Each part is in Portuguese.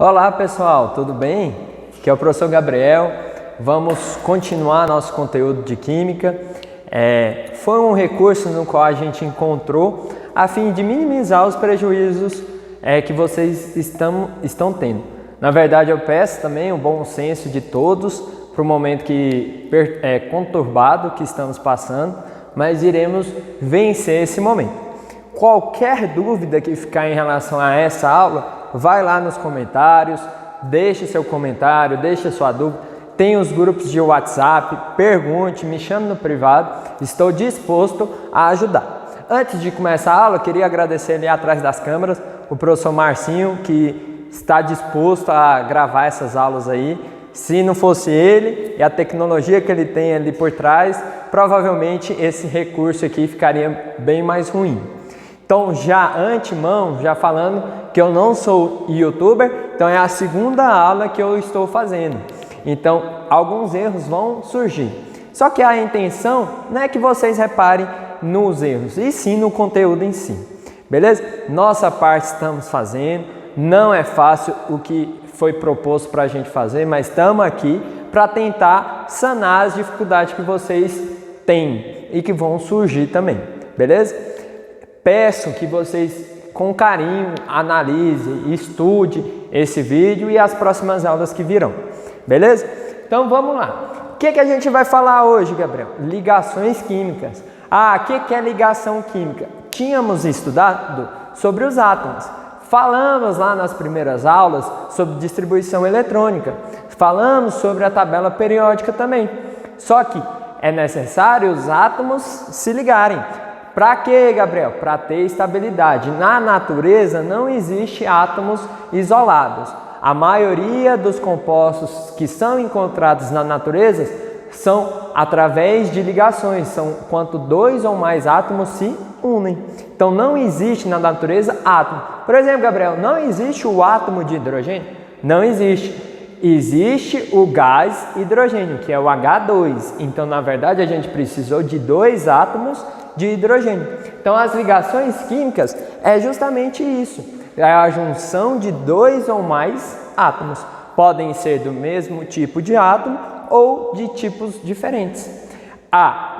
Olá pessoal, tudo bem? Aqui é o professor Gabriel. Vamos continuar nosso conteúdo de Química. Foi um recurso no qual a gente encontrou a fim de minimizar os prejuízos que vocês estão tendo. Na verdade, eu peço também o bom senso de todos para o momento conturbado que estamos passando, mas iremos vencer esse momento. Qualquer dúvida que ficar em relação a essa aula, vai lá nos comentários, deixe seu comentário, deixe sua dúvida. Tem os grupos de WhatsApp, pergunte, me chame no privado, estou disposto a ajudar. Antes de começar a aula, eu queria agradecer ali atrás das câmeras o professor Marcinho, que está disposto a gravar essas aulas aí. Se não fosse ele e a tecnologia que ele tem ali por trás, provavelmente esse recurso aqui ficaria bem mais ruim. Então, já antemão, já falando que eu não sou youtuber, então é a segunda aula que eu estou fazendo. Então, alguns erros vão surgir. Só que a intenção não é que vocês reparem nos erros, e sim no conteúdo em si. Beleza? Nossa parte estamos fazendo, não é fácil o que foi proposto para a gente fazer, mas estamos aqui para tentar sanar as dificuldades que vocês têm e que vão surgir também. Beleza? Peço que vocês, com carinho, analisem, estude esse vídeo e as próximas aulas que virão. Beleza? Então vamos lá. O que a gente vai falar hoje, Gabriel? Ligações químicas. O que é ligação química? Tínhamos estudado sobre os átomos. Falamos lá nas primeiras aulas sobre distribuição eletrônica. Falamos sobre a tabela periódica também. Só que é necessário os átomos se ligarem. Para quê, Gabriel? Para ter estabilidade. Na natureza não existe átomos isolados. A maioria dos compostos que são encontrados na natureza são através de ligações, são quando dois ou mais átomos se unem. Então não existe na natureza átomo. Por exemplo, Gabriel, não existe o átomo de hidrogênio? Não existe. Existe o gás hidrogênio, que é o H2. Então, na verdade, a gente precisou de dois átomos de hidrogênio. Então, as ligações químicas é justamente isso. É a junção de dois ou mais átomos. Podem ser do mesmo tipo de átomo ou de tipos diferentes.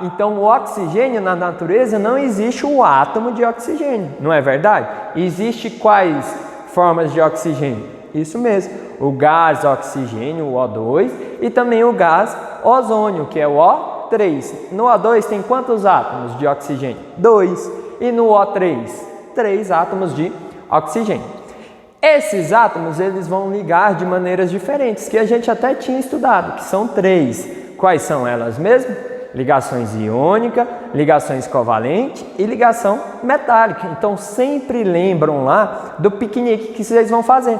Então o oxigênio na natureza não existe o átomo de oxigênio, não é verdade? Existe quais formas de oxigênio? Isso mesmo, o gás oxigênio, o O2, e também o gás ozônio, que é o O3. No O2 tem quantos átomos de oxigênio? 2. E no O3? 3 átomos de oxigênio. Esses átomos eles vão ligar de maneiras diferentes, que a gente até tinha estudado, que são 3. Quais são elas mesmo? Ligações iônica, ligações covalente e ligação metálica. Então sempre lembram lá do piquenique que vocês vão fazer.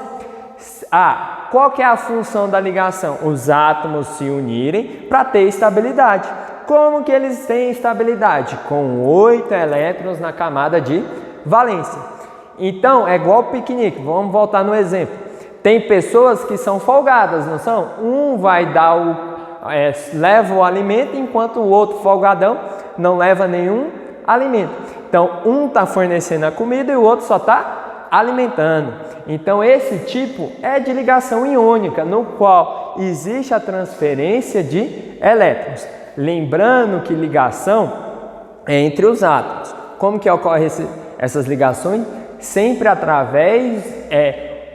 Qual que é a função da ligação? Os átomos se unirem para ter estabilidade. Como que eles têm estabilidade? Com 8 elétrons na camada de valência. Então, é igual piquenique. Vamos voltar no exemplo. Tem pessoas que são folgadas, não são? Um vai dar leva o alimento, enquanto o outro folgadão não leva nenhum alimento. Então, um está fornecendo a comida e o outro só está alimentando. Então, esse tipo é de ligação iônica, no qual existe a transferência de elétrons. Lembrando que ligação é entre os átomos. Como que ocorre essas ligações? Sempre através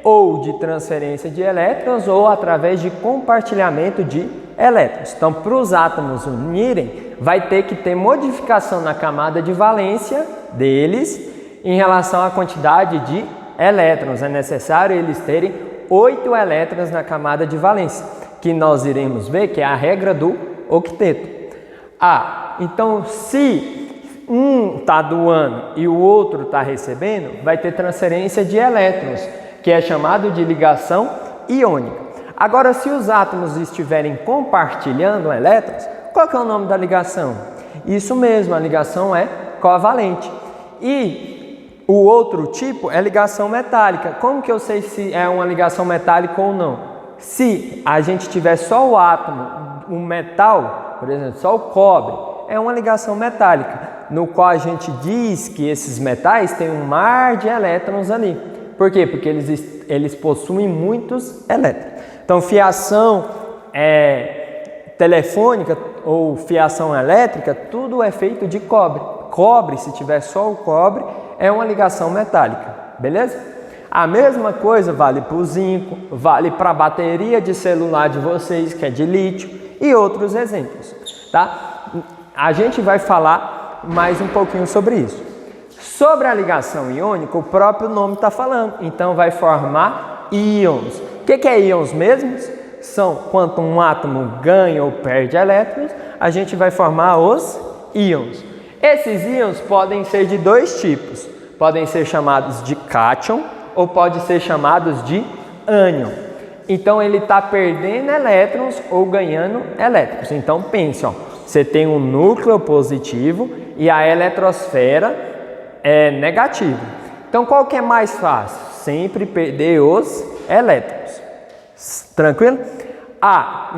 ou de transferência de elétrons ou através de compartilhamento de elétrons. Então, para os átomos unirem, vai ter que ter modificação na camada de valência deles em relação à quantidade de elétrons. É necessário eles terem 8 elétrons na camada de valência, que nós iremos ver que é a regra do octeto. Então, se um está doando e o outro está recebendo, vai ter transferência de elétrons, que é chamado de ligação iônica. Agora, se os átomos estiverem compartilhando elétrons, qual que é o nome da ligação? Isso mesmo, a ligação é covalente. E o outro tipo é ligação metálica. Como que eu sei se é uma ligação metálica ou não? Se a gente tiver só o átomo, o metal, por exemplo, só o cobre, é uma ligação metálica, no qual a gente diz que esses metais têm um mar de elétrons ali. Por quê? Porque eles possuem muitos elétrons. Então, fiação telefônica ou fiação elétrica, tudo é feito de cobre. Cobre, se tiver só o cobre, é uma ligação metálica, beleza? A mesma coisa vale para o zinco, vale para a bateria de celular de vocês, que é de lítio, e outros exemplos, tá? A gente vai falar mais um pouquinho sobre isso. Sobre a ligação iônica, o próprio nome está falando, então vai formar íons. O que é íons mesmos? São quando um átomo ganha ou perde elétrons, a gente vai formar os íons. Esses íons podem ser de dois tipos, podem ser chamados de cátion ou pode ser chamados de ânion. Então ele está perdendo elétrons ou ganhando elétrons. Então pense, ó, você tem um núcleo positivo e a eletrosfera é negativa. Então qual que é mais fácil? Sempre perder os elétrons. Tranquilo?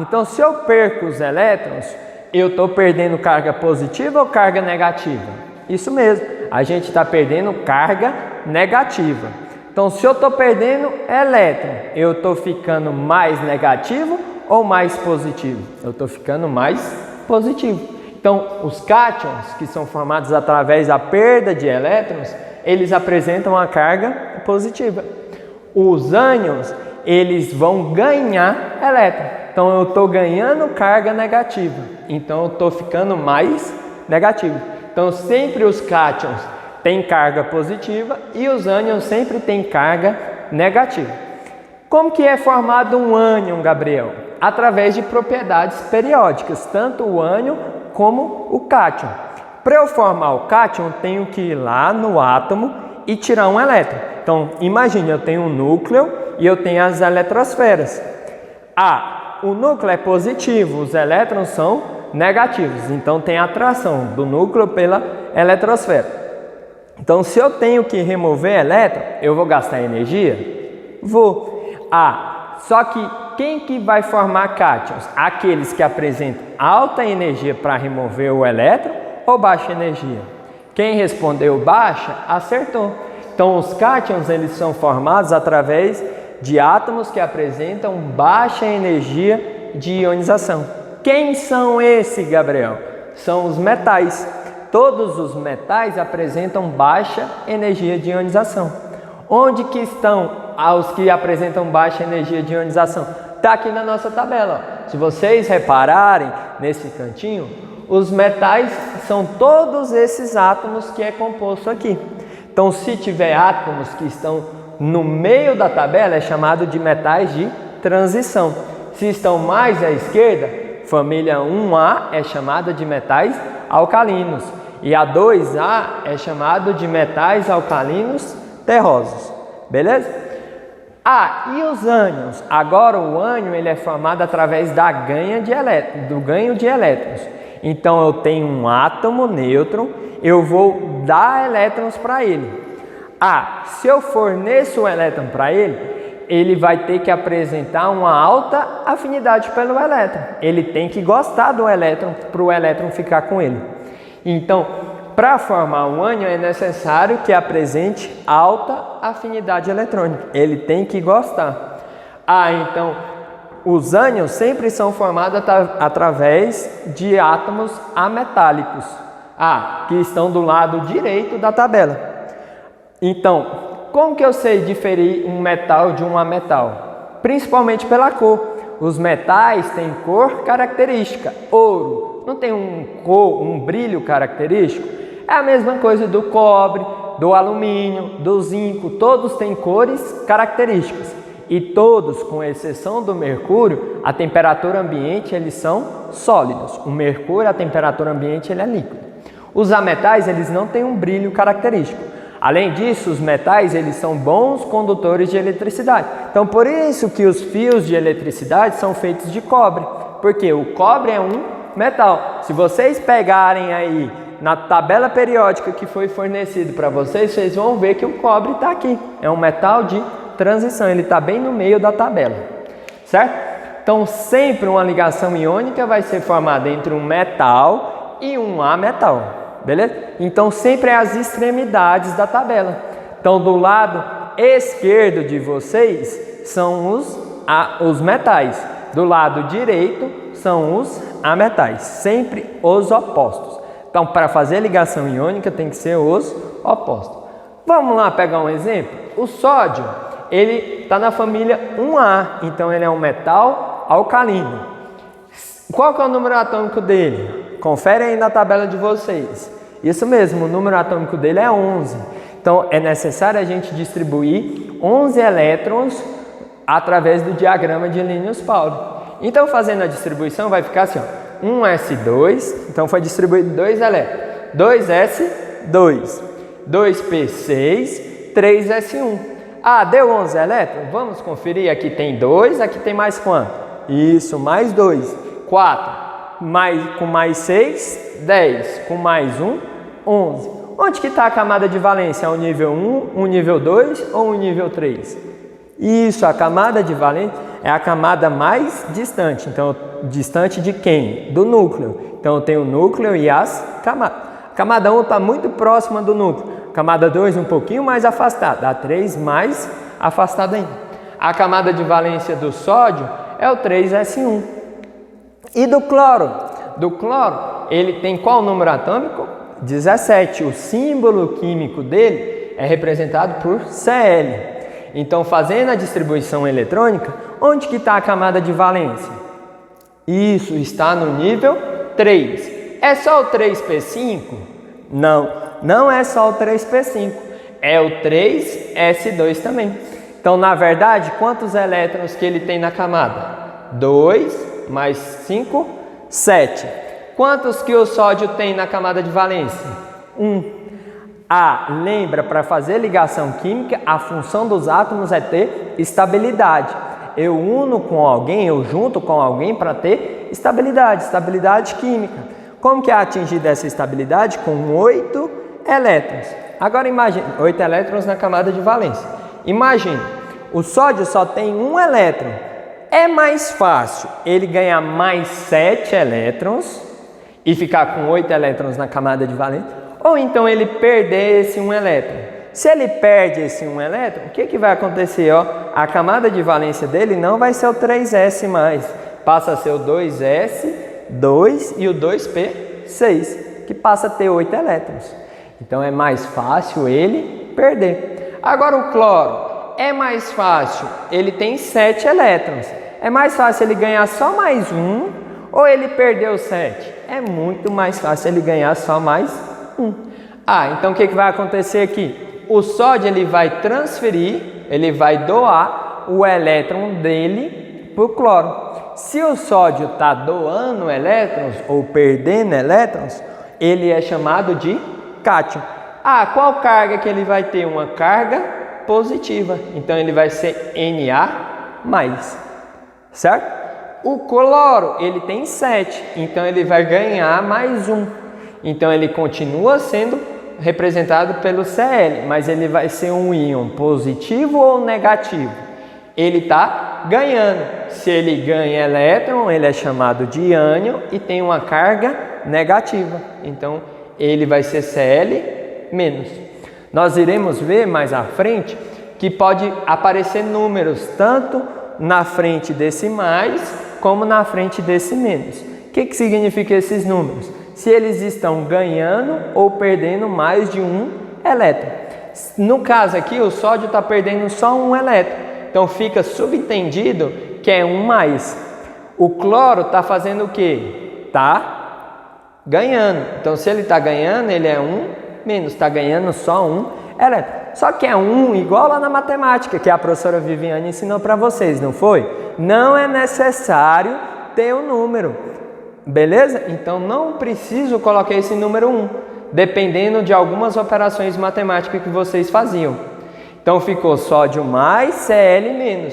Então se eu perco os elétrons, eu estou perdendo carga positiva ou carga negativa? Isso mesmo, a gente está perdendo carga negativa. Então se eu estou perdendo elétron, eu estou ficando mais negativo ou mais positivo? Eu estou ficando mais positivo. Então os cátions, que são formados através da perda de elétrons, eles apresentam a carga positiva. Os ânions, eles vão ganhar elétron. Então eu estou ganhando carga negativa. Então eu estou ficando mais negativo. Então sempre os cátions têm carga positiva e os ânions sempre têm carga negativa. Como que é formado um ânion, Gabriel? Através de propriedades periódicas, tanto o ânion como o cátion. Para eu formar o cátion, eu tenho que ir lá no átomo e tirar um elétron. Então imagine, eu tenho um núcleo e eu tenho as eletrosferas. O núcleo é positivo, os elétrons são negativos, então tem atração do núcleo pela eletrosfera. Então se eu tenho que remover elétron, eu vou gastar energia? Vou. Só que quem que vai formar cátions? Aqueles que apresentam alta energia para remover o elétron ou baixa energia? Quem respondeu baixa, acertou. Então os cátions, eles são formados através de átomos que apresentam baixa energia de ionização. Quem são esses, Gabriel? São os metais. Todos os metais apresentam baixa energia de ionização. Onde que estão os que apresentam baixa energia de ionização? Está aqui na nossa tabela. Se vocês repararem nesse cantinho, os metais são todos esses átomos que é composto aqui. Então, se tiver átomos que estão no meio da tabela, é chamado de metais de transição. Se estão mais à esquerda, família 1A é chamada de metais alcalinos. E a 2A é chamado de metais alcalinos terrosos. Beleza? E os ânions? Agora o ânion ele é formado através do ganho de elétrons. Então eu tenho um átomo nêutron, eu vou dar elétrons para ele. Se eu forneço o elétron para ele, ele vai ter que apresentar uma alta afinidade pelo elétron. Ele tem que gostar do elétron para o elétron ficar com ele. Então, para formar um ânion é necessário que apresente alta afinidade eletrônica. Ele tem que gostar. Então, os ânions sempre são formados através de átomos ametálicos, que estão do lado direito da tabela. Então, como que eu sei diferir um metal de um ametal? Principalmente pela cor. Os metais têm cor característica. Ouro não tem um brilho característico? É a mesma coisa do cobre, do alumínio, do zinco. Todos têm cores características. E todos, com exceção do mercúrio, a temperatura ambiente eles são sólidos. O mercúrio, a temperatura ambiente, ele é líquido. Os ametais, eles não têm um brilho característico. Além disso, os metais eles são bons condutores de eletricidade. Então, por isso que os fios de eletricidade são feitos de cobre. Porque o cobre é um metal. Se vocês pegarem aí na tabela periódica que foi fornecido para vocês, vocês vão ver que o cobre está aqui. É um metal de transição, ele está bem no meio da tabela. Certo? Então, sempre uma ligação iônica vai ser formada entre um metal e um ametal. Beleza? Então sempre é as extremidades da tabela. Então do lado esquerdo de vocês são os metais. Do lado direito são os ametais, sempre os opostos. Então, para fazer ligação iônica tem que ser os opostos. Vamos lá pegar um exemplo? O sódio, ele está na família 1A, então ele é um metal alcalino. Qual que é o número atômico dele? Confere aí na tabela de vocês. Isso mesmo, o número atômico dele é 11. Então, é necessário a gente distribuir 11 elétrons através do diagrama de Linus-Pauling. Então, fazendo a distribuição, vai ficar assim, ó, 1s2, então foi distribuído 2 elétrons, 2s2, 2p6, 3s1. Ah, deu 11 elétrons? Vamos conferir, aqui tem 2, aqui tem mais quanto? Isso, mais 2, 4, com mais 6, 10, com mais 1, 11. Onde que está a camada de valência? É o nível 1, o nível 2 ou o nível 3? Isso, a camada de valência é a camada mais distante. Então, distante de quem? Do núcleo. Então, eu tenho o núcleo e as camadas. A camada 1 está muito próxima do núcleo. A camada 2 um pouquinho mais afastada. A 3 mais afastada ainda. A camada de valência do sódio é o 3s1. E do cloro? Do cloro, ele tem qual número atômico? 17. O símbolo químico dele é representado por Cl. Então, fazendo a distribuição eletrônica, onde que está a camada de valência? Isso, está no nível 3. É só o 3p5? Não, não é só o 3p5. É o 3s2 também. Então, na verdade, quantos elétrons que ele tem na camada? 2 mais 5, 7. Quantos que o sódio tem na camada de valência? 1. Lembra, para fazer ligação química, a função dos átomos é ter estabilidade. Eu uno com alguém, eu junto com alguém para ter estabilidade química. Como que é atingida essa estabilidade? Com 8 elétrons. Agora imagine, 8 elétrons na camada de valência. Imagine, o sódio só tem 1 elétron. É mais fácil ele ganhar mais 7 elétrons e ficar com 8 elétrons na camada de valência, ou então ele perder esse 1 elétron. Se ele perde esse 1 elétron, o que vai acontecer? A camada de valência dele não vai ser o 3s mais, passa a ser o 2s2 e o 2p6, que passa a ter 8 elétrons. Então é mais fácil ele perder. Agora o cloro, é mais fácil, ele tem 7 elétrons. É mais fácil ele ganhar só mais 1 ou ele perder os 7? É muito mais fácil ele ganhar só mais 1. Então o que vai acontecer aqui? O sódio ele vai transferir, ele vai doar o elétron dele para o cloro. Se o sódio está doando elétrons ou perdendo elétrons, ele é chamado de cátion. Qual carga que ele vai ter? Uma carga positiva. Então ele vai ser Na+, certo? O cloro, ele tem 7, então ele vai ganhar mais 1. Então ele continua sendo representado pelo Cl, mas ele vai ser um íon positivo ou negativo? Ele está ganhando. Se ele ganha elétron, ele é chamado de ânion e tem uma carga negativa. Então ele vai ser Cl-. Nós iremos ver mais à frente que pode aparecer números tanto na frente desse mais como na frente desse menos. O que significa esses números? Se eles estão ganhando ou perdendo mais de 1 elétron. No caso aqui, o sódio está perdendo só 1 elétron. Então fica subentendido que é 1+. O cloro está fazendo o quê? Está ganhando. Então se ele está ganhando, ele é 1-, está ganhando só 1 elétron. Só que é 1 igual lá na matemática, que a professora Viviane ensinou para vocês, não foi? Não é necessário ter o número. Beleza? Então não preciso colocar esse número 1, dependendo de algumas operações matemáticas que vocês faziam. Então ficou sódio mais Cl-.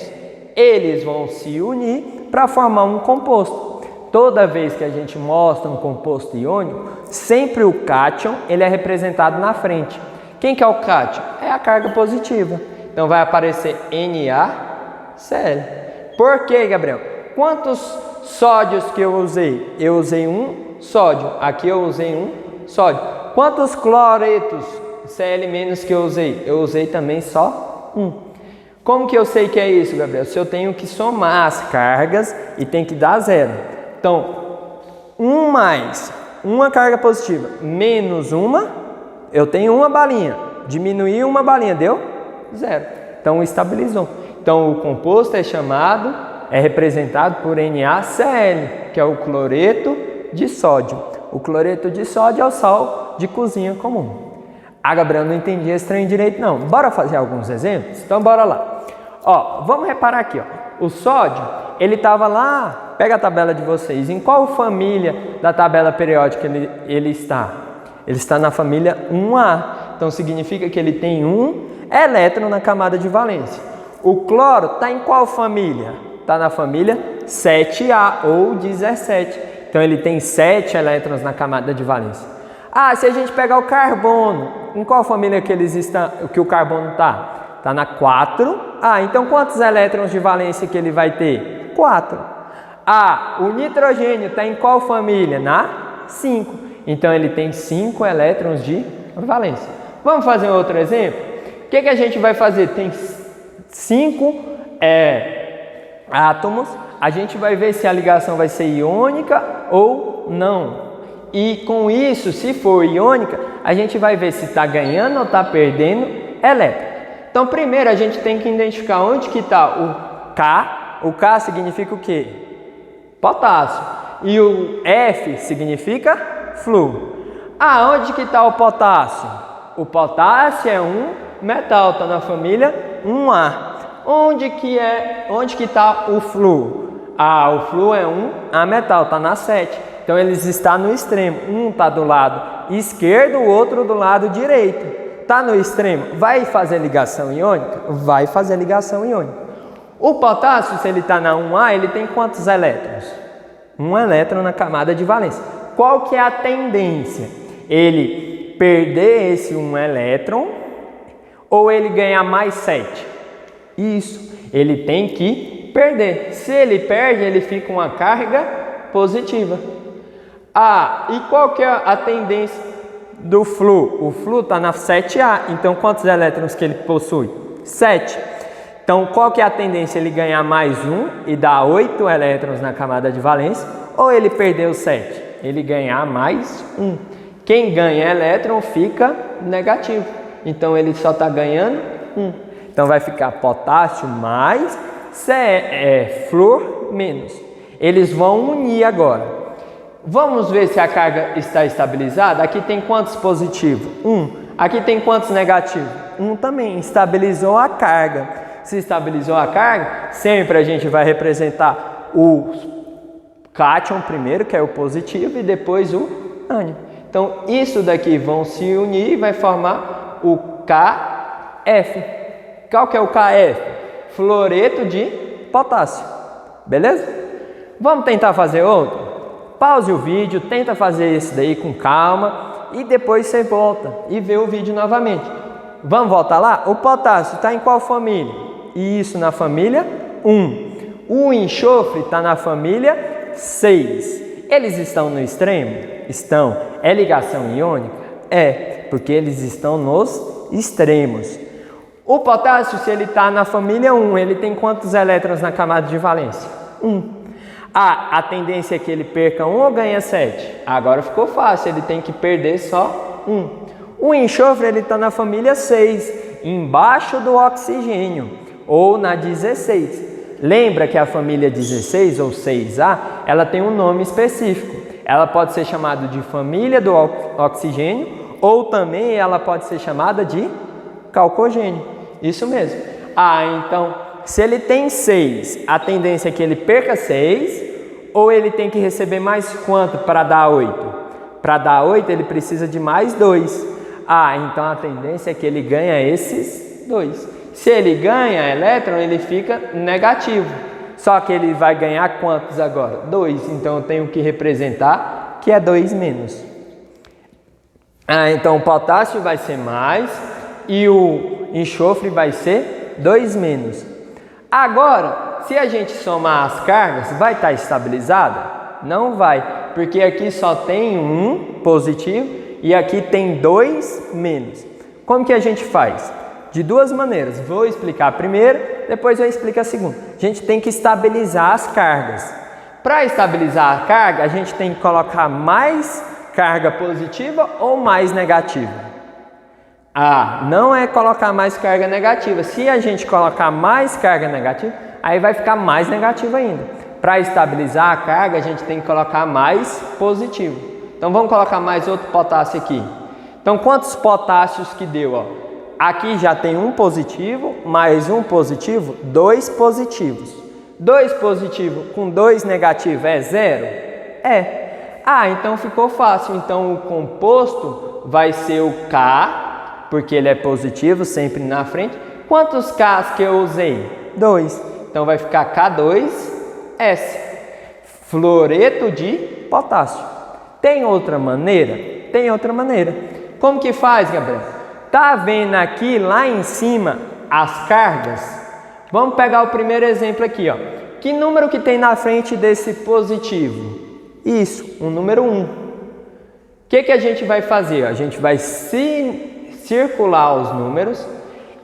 Eles vão se unir para formar um composto. Toda vez que a gente mostra um composto iônico, sempre o cátion ele é representado na frente. Quem que é o cátion? É a carga positiva. Então vai aparecer NaCl. Por quê, Gabriel? Quantos sódios que eu usei? Eu usei 1 sódio. Aqui eu usei 1 sódio. Quantos cloretos Cl- que eu usei? Eu usei também só 1. Como que eu sei que é isso, Gabriel? Se eu tenho que somar as cargas e tem que dar 0. Então, 1 mais uma carga positiva menos uma, eu tenho uma balinha. Diminuir uma balinha, deu 0. Então, estabilizou. Então, o composto é representado por NaCl, que é o cloreto de sódio. O cloreto de sódio é o sal de cozinha comum. Ah, Gabriel, não entendi esse trem direito não. Bora fazer alguns exemplos? Então, bora lá. Ó, vamos reparar aqui, ó. O sódio, ele estava lá, pega a tabela de vocês, em qual família da tabela periódica ele está? Ele está na família 1A, então significa que ele tem um elétron na camada de valência. O cloro está em qual família? Está na família 7A ou 17, então ele tem 7 elétrons na camada de valência. Ah, se a gente pegar o carbono, em qual família que o carbono está? Está na 4. Ah, então quantos elétrons de valência que ele vai ter? 4. Ah, o nitrogênio está em qual família? Na 5. Então ele tem 5 elétrons de valência. Vamos fazer um outro exemplo? O que a gente vai fazer? Tem 5 átomos. A gente vai ver se a ligação vai ser iônica ou não. E com isso, se for iônica, a gente vai ver se está ganhando ou está perdendo elétron. Então, primeiro a gente tem que identificar onde que está o K. O K significa o quê? Potássio. E o F significa flúor. Ah, onde que está o potássio? O potássio é um metal, está na família 1A. Onde que está o flúor? Ah, o flúor é um ametal, está na 7. Então, eles estão no extremo. Um está do lado esquerdo, o outro do lado direito. Está no extremo, vai fazer ligação iônica? Vai fazer ligação iônica. O potássio, se ele está na 1A, ele tem quantos elétrons? Um elétron na camada de valência. Qual que é a tendência? Ele perder esse um elétron ou ele ganhar mais 7? Isso, ele tem que perder. Se ele perde, ele fica uma carga positiva. Ah, e qual que é a tendência do flúor? O flúor está na 7A, então quantos elétrons que ele possui? 7. Então qual que é a tendência? Ele ganhar mais 1 e dar 8 elétrons na camada de valência, ou ele perdeu 7? Ele ganhar mais 1. Quem ganha elétron fica negativo, então ele só está ganhando 1. Então vai ficar potássio mais flúor menos. Eles vão unir agora. Vamos ver se a carga está estabilizada. Aqui tem quantos positivos? 1. Aqui tem quantos negativos? 1 também. Estabilizou a carga. Se estabilizou a carga, sempre a gente vai representar o cátion primeiro, que é o positivo, e depois o ânion. Então, isso daqui vão se unir e vai formar o KF. Qual que é o KF? Fluoreto de potássio. Beleza? Vamos tentar fazer outro? Pause o vídeo, tenta fazer esse daí com calma e depois você volta e vê o vídeo novamente. Vamos voltar lá? O potássio está em qual família? Isso, na família 1. O enxofre está na família 6. Eles estão no extremo? Estão. É ligação iônica? É, porque eles estão nos extremos. O potássio, se ele está na família 1, ele tem quantos elétrons na camada de valência? 1. A tendência é que ele perca 1 ou ganha 7? Agora ficou fácil, ele tem que perder só 1. O enxofre está na família 6, embaixo do oxigênio, ou na 16. Lembra que a família 16 ou 6A, ela tem um nome específico. Ela pode ser chamada de família do oxigênio, ou também ela pode ser chamada de calcogênio. Isso mesmo. Ah, então, se ele tem 6, a tendência é que ele perca 6, ou ele tem que receber mais quanto para dar 8? Para dar 8, ele precisa de mais 2. Ah, então a tendência é que ele ganha esses 2. Se ele ganha elétron, ele fica negativo. Só que ele vai ganhar quantos agora? 2. Então eu tenho que representar que é 2 menos. Ah, então o potássio vai ser mais e o enxofre vai ser 2 menos. Agora, se a gente somar as cargas, vai estar estabilizada? Não vai, porque aqui só tem um positivo e aqui tem 2 menos. Como que a gente faz? de duas maneiras. Vou explicar a primeira, depois eu explico a segunda. A gente tem que estabilizar as cargas. Para estabilizar a carga, a gente tem que colocar mais carga positiva ou mais negativa? Não é colocar mais carga negativa. Se a gente colocar mais carga negativa, aí vai ficar mais negativo ainda. Para estabilizar a carga, a gente tem que colocar mais positivo. Então vamos colocar mais outro potássio aqui. Então quantos potássios que deu? Ó? Aqui já tem um positivo, mais um positivo, 2 positivos. 2 positivo com 2 negativo é 0? É. Então ficou fácil. Então o composto vai ser o K, porque ele é positivo, sempre na frente. Quantos Ks que eu usei? 2. Então vai ficar K2S. Fluoreto de potássio. Tem outra maneira? Tem outra maneira. Como que faz, Gabriel? Tá vendo aqui lá em cima as cargas? Vamos pegar o primeiro exemplo aqui, ó. Que número que tem na frente desse positivo? Isso, o número 1. O que a gente vai fazer? A gente vai circular os números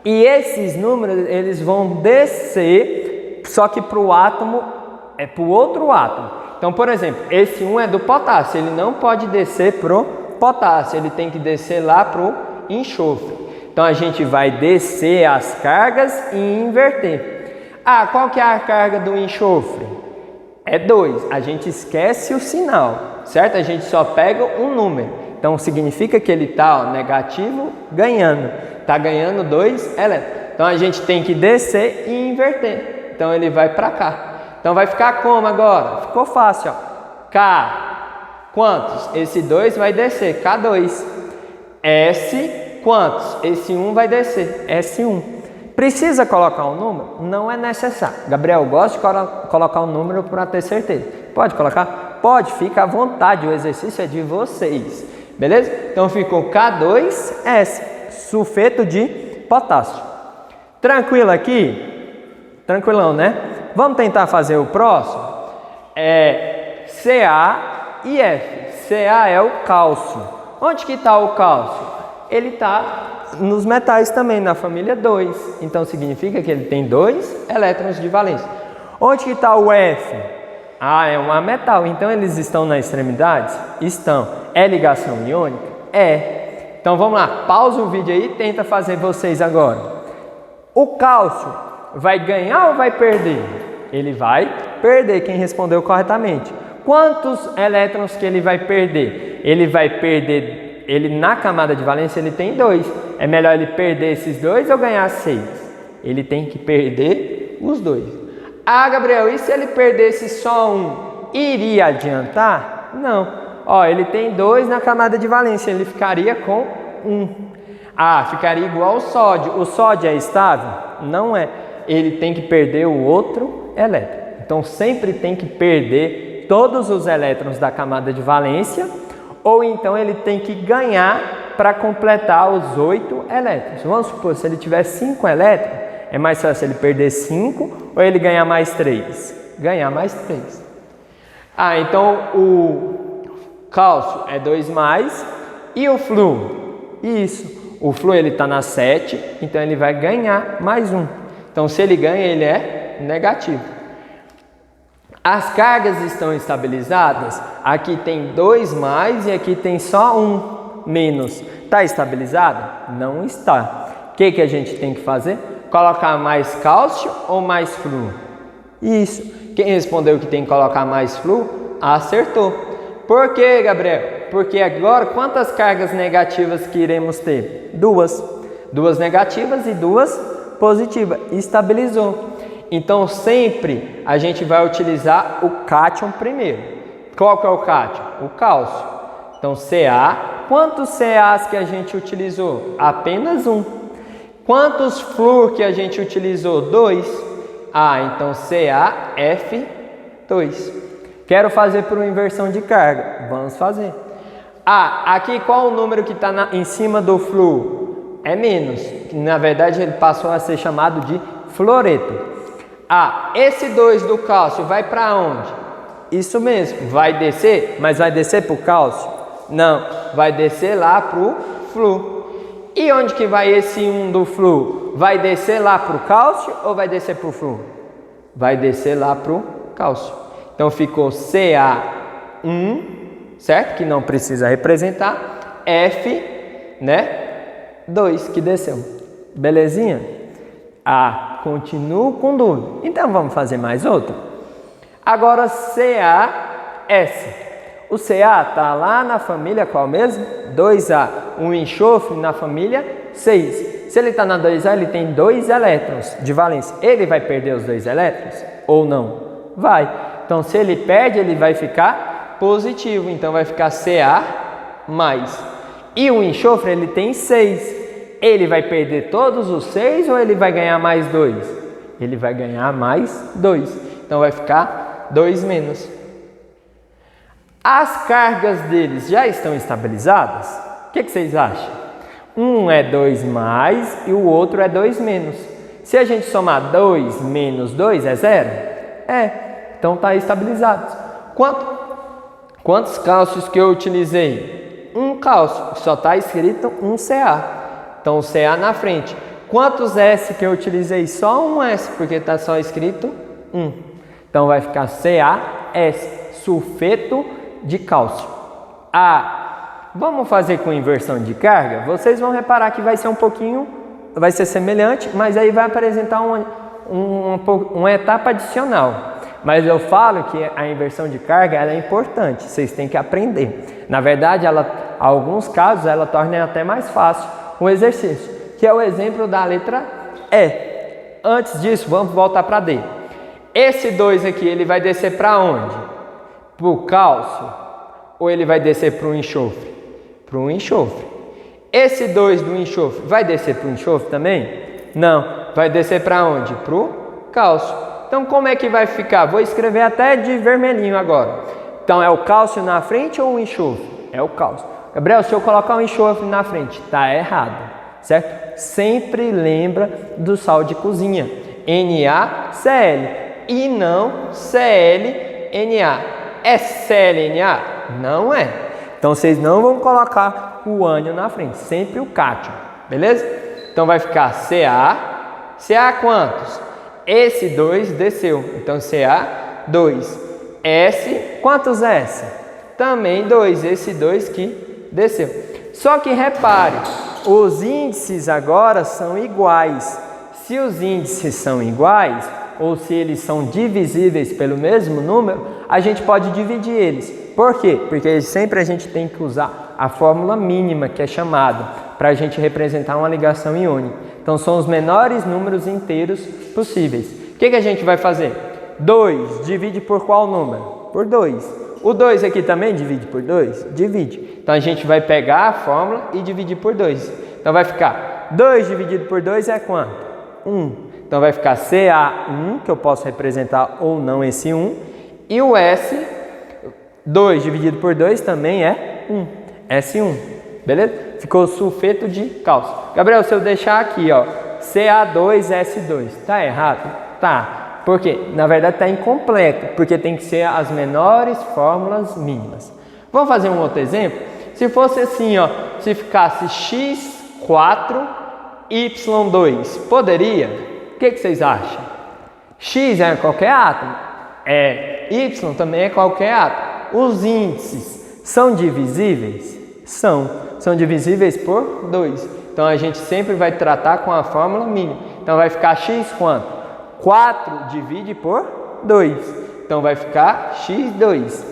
e esses números eles vão descer, só que para o átomo, para o outro átomo. Então, por exemplo, esse 1 é do potássio, ele não pode descer pro potássio, ele tem que descer lá pro enxofre. Então a gente vai descer as cargas e inverter. Qual que é a carga do enxofre? É 2. A gente esquece o sinal, certo? A gente só pega um número. Então significa que ele está negativo ganhando. Está ganhando 2 elétrons. Então a gente tem que descer e inverter. Então ele vai para cá. Então vai ficar como agora? Ficou fácil, ó. K, quantos? Esse 2 vai descer, K2. S, quantos? Esse 1 vai descer, S1. Precisa colocar um número? Não é necessário. Gabriel, gosto de colocar um número para ter certeza. Pode colocar? Pode, fica à vontade, o exercício é de vocês. Beleza? Então ficou K2S, sulfeto de potássio. Tranquilo aqui? Tranquilão, né? Vamos tentar fazer o próximo? Ca e F. Ca é o cálcio. Onde que está o cálcio? Ele está nos metais também, na família 2. Então significa que ele tem 2 elétrons de valência. Onde que está o F? É um metal. Então eles estão nas extremidades? Estão. É ligação iônica? É. Então vamos lá, pausa o vídeo aí e tenta fazer vocês agora. O cálcio vai ganhar ou vai perder? Ele vai perder, quem respondeu corretamente. Quantos elétrons que ele vai perder? Ele vai perder, na camada de valência ele tem 2. É melhor ele perder esses 2 ou ganhar 6? Ele tem que perder os 2. Gabriel, e se ele perdesse só 1? Iria adiantar? Não. Ele tem 2 na camada de valência, ele ficaria com 1. Ficaria igual ao sódio. O sódio é estável? Não é. Ele tem que perder o outro elétron. Então sempre tem que perder todos os elétrons da camada de valência, ou então ele tem que ganhar para completar os 8 elétrons. Vamos supor, se ele tiver 5 elétrons, é mais fácil ele perder 5 ou ele ganhar mais 3? Ganhar mais 3. Então o cálcio é 2+, e o flúor? Isso, o flúor ele está na 7, então ele vai ganhar mais 1. Então se ele ganha, ele é negativo. As cargas estão estabilizadas? Aqui tem 2+, e aqui tem só 1-. Está estabilizada? Não está. O que a gente tem que fazer? Colocar mais cálcio ou mais flúor? Isso. Quem respondeu que tem que colocar mais flúor, acertou. Por quê, Gabriel? Porque agora quantas cargas negativas que iremos ter? 2. 2 negativas e 2 positivas. Estabilizou. Então sempre a gente vai utilizar o cátion primeiro. Qual que é o cátion? O cálcio. Então Ca. Quantos Cas que a gente utilizou? Apenas 1. Quantos flúor que a gente utilizou? 2. Então CaF2. Quero fazer por uma inversão de carga. Vamos fazer. Aqui qual o número que está em cima do flúor? É menos. Na verdade ele passou a ser chamado de fluoreto. Esse 2 do cálcio vai para onde? Isso mesmo, vai descer, mas vai descer para o cálcio? Não, vai descer lá para o flúor. E onde que vai esse 1 do flúor? Vai descer lá para o cálcio ou vai descer para o flúor? Vai descer lá para o cálcio. Então ficou Ca1, certo? Que não precisa representar. F, né? 2 que desceu. Belezinha? Continuo com dúvida. Então vamos fazer mais outro. Agora CaS. O Ca está lá na família qual mesmo? 2A. O enxofre na família 6. Se ele está na 2A, ele tem 2 elétrons de valência. Ele vai perder os 2 elétrons ou não? Vai. Então se ele perde, ele vai ficar positivo. Então vai ficar Ca mais. E o enxofre ele tem 6. Ele vai perder todos os 6 ou ele vai ganhar mais 2? Ele vai ganhar mais 2. Então vai ficar 2 menos. As cargas deles já estão estabilizadas? O que vocês acham? Um é 2 mais e o outro é 2 menos. Se a gente somar 2 menos 2 é 0? Então está estabilizado. Quantos cálcios que eu utilizei? Um cálcio, só está escrito um Ca. Então o Ca na frente. Quantos S que eu utilizei? Só um S, porque está só escrito 1. Então vai ficar CaS, sulfeto de cálcio. Vamos fazer com inversão de carga? Vocês vão reparar que vai ser vai ser semelhante, mas aí vai apresentar uma etapa adicional. Mas eu falo que a inversão de carga ela é importante, vocês têm que aprender. Na verdade, alguns casos, ela torna até mais fácil o exercício, que é o exemplo da letra E. Antes disso, vamos voltar para D. Esse 2 aqui, ele vai descer para onde? Para o cálcio? Ou ele vai descer para o enxofre? Para o enxofre. Esse 2 do enxofre vai descer para o enxofre também? Não. Vai descer para onde? Para o cálcio. Então, como é que vai ficar? Vou escrever até de vermelhinho agora. Então, é o cálcio na frente ou o enxofre? É o cálcio. Gabriel, se eu colocar o enxofre na frente, está errado, certo? Sempre lembra do sal de cozinha. NaCl e não ClNa. É ClNa? Não é. Então, vocês não vão colocar o ânion na frente, sempre o cátion, beleza? Então, vai ficar Ca. Ca quantos? Esse 2 desceu, então Ca2. S, quantos S? Também 2, esse 2 que desceu. Só que repare, os índices agora são iguais. Se os índices são iguais, ou se eles são divisíveis pelo mesmo número, a gente pode dividir eles. Por quê? Porque sempre a gente tem que usar a fórmula mínima, que é chamada, para a gente representar uma ligação iônica. Então, são os menores números inteiros possíveis. O que a gente vai fazer? 2 divide por qual número? Por 2. O 2 aqui também divide por 2? Divide. Então, a gente vai pegar a fórmula e dividir por 2. Então, vai ficar 2 dividido por 2 é quanto? 1. Então, vai ficar Ca1, que eu posso representar ou não esse 1. E o S, 2 dividido por 2 também é 1. S1. Beleza? Ficou sulfeto de cálcio. Gabriel, se eu deixar aqui, ó, Ca2S2, tá errado? Tá. Por quê? Na verdade está incompleto, porque tem que ser as menores fórmulas mínimas. Vamos fazer um outro exemplo? Se fosse assim, ó, se ficasse X4, Y2, poderia? O que vocês acham? X é qualquer átomo, Y também é qualquer átomo. Os índices são divisíveis? São divisíveis por 2. Então, a gente sempre vai tratar com a fórmula mínima. Então, vai ficar X quanto? 4 divide por 2. Então, vai ficar X2.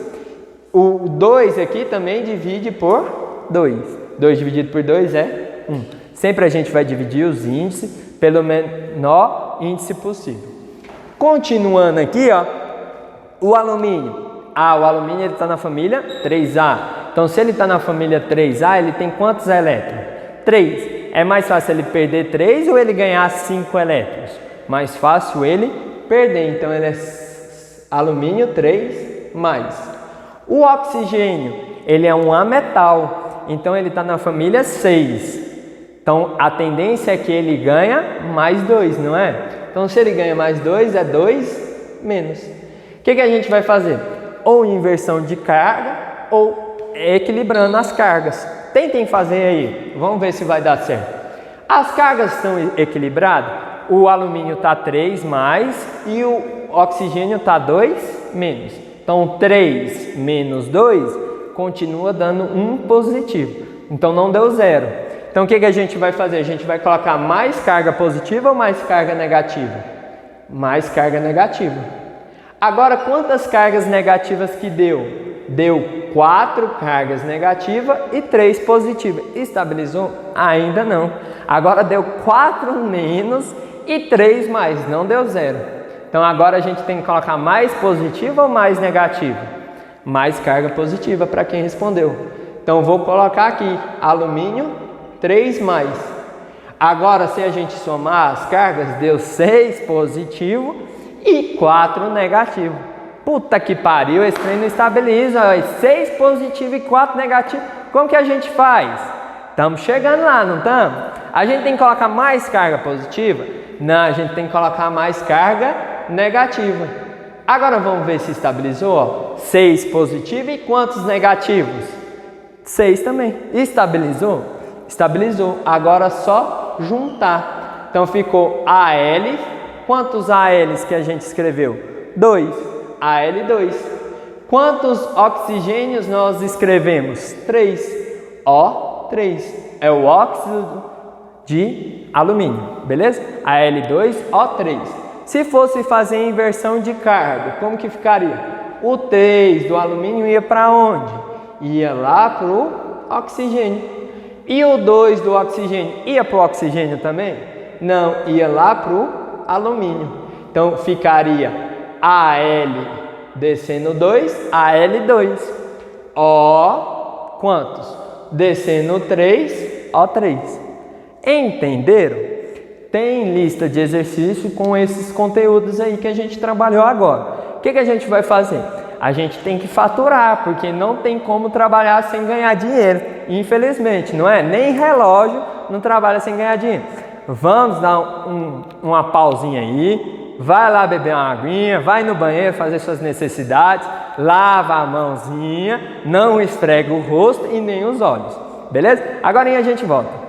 O 2 aqui também divide por 2. 2 dividido por 2 é 1. Sempre a gente vai dividir os índices pelo menor índice possível. Continuando aqui, ó, o alumínio. O alumínio está na família 3A. Então, se ele está na família 3A, ele tem quantos elétrons? 3. É mais fácil ele perder 3 ou ele ganhar 5 elétrons? Mais fácil ele perder. Então, ele é alumínio 3 mais. O oxigênio, ele é um ametal. Então, ele está na família 6. Então, a tendência é que ele ganha mais 2, não é? Então, se ele ganha mais 2, é 2 menos. O que a gente vai fazer? Ou inversão de carga ou equilibrando as cargas. Tentem fazer aí, vamos ver se vai dar certo. As cargas estão equilibradas? O alumínio está 3 mais e o oxigênio está 2 menos. Então 3 menos 2 continua dando 1 positivo. Então não deu 0. Então o que a gente vai fazer? A gente vai colocar mais carga positiva ou mais carga negativa? Mais carga negativa. Agora quantas cargas negativas que deu? Deu 4 cargas negativas e 3 positivas. Estabilizou? Ainda não. Agora deu 4 menos e 3 mais, não deu 0. Então agora a gente tem que colocar mais positiva ou mais negativa? Mais carga positiva para quem respondeu. Então vou colocar aqui alumínio 3 mais. Agora se a gente somar as cargas, deu 6 positivo e 4 negativo. Puta que pariu, esse trem não estabiliza. 6 positivo e 4 negativo. Como que a gente faz? Estamos chegando lá, não estamos? A gente tem que colocar mais carga positiva? Não, a gente tem que colocar mais carga negativa. Agora vamos ver se estabilizou. 6 positivo e quantos negativos? 6 também. Estabilizou? Estabilizou. Agora só juntar. Então ficou AL. Quantos ALs que a gente escreveu? 2. AL2. Quantos oxigênios nós escrevemos? 3. O3. É o óxido de alumínio. Beleza? AL2, O3. Se fosse fazer a inversão de carga, como que ficaria? O 3 do alumínio ia para onde? Ia lá para o oxigênio. E o 2 do oxigênio ia para o oxigênio também? Não, ia lá para o alumínio. Então ficaria AL descendo 2, AL2. O, quantos? Descendo 3, O3. Entenderam? Tem lista de exercício com esses conteúdos aí que a gente trabalhou agora. O que a gente vai fazer? A gente tem que faturar, porque não tem como trabalhar sem ganhar dinheiro. Infelizmente, não é? Nem relógio não trabalha sem ganhar dinheiro. Vamos dar uma pausinha aí, vai lá beber uma aguinha, vai no banheiro fazer suas necessidades, lava a mãozinha, não esfrega o rosto e nem os olhos. Beleza? Agora a gente volta.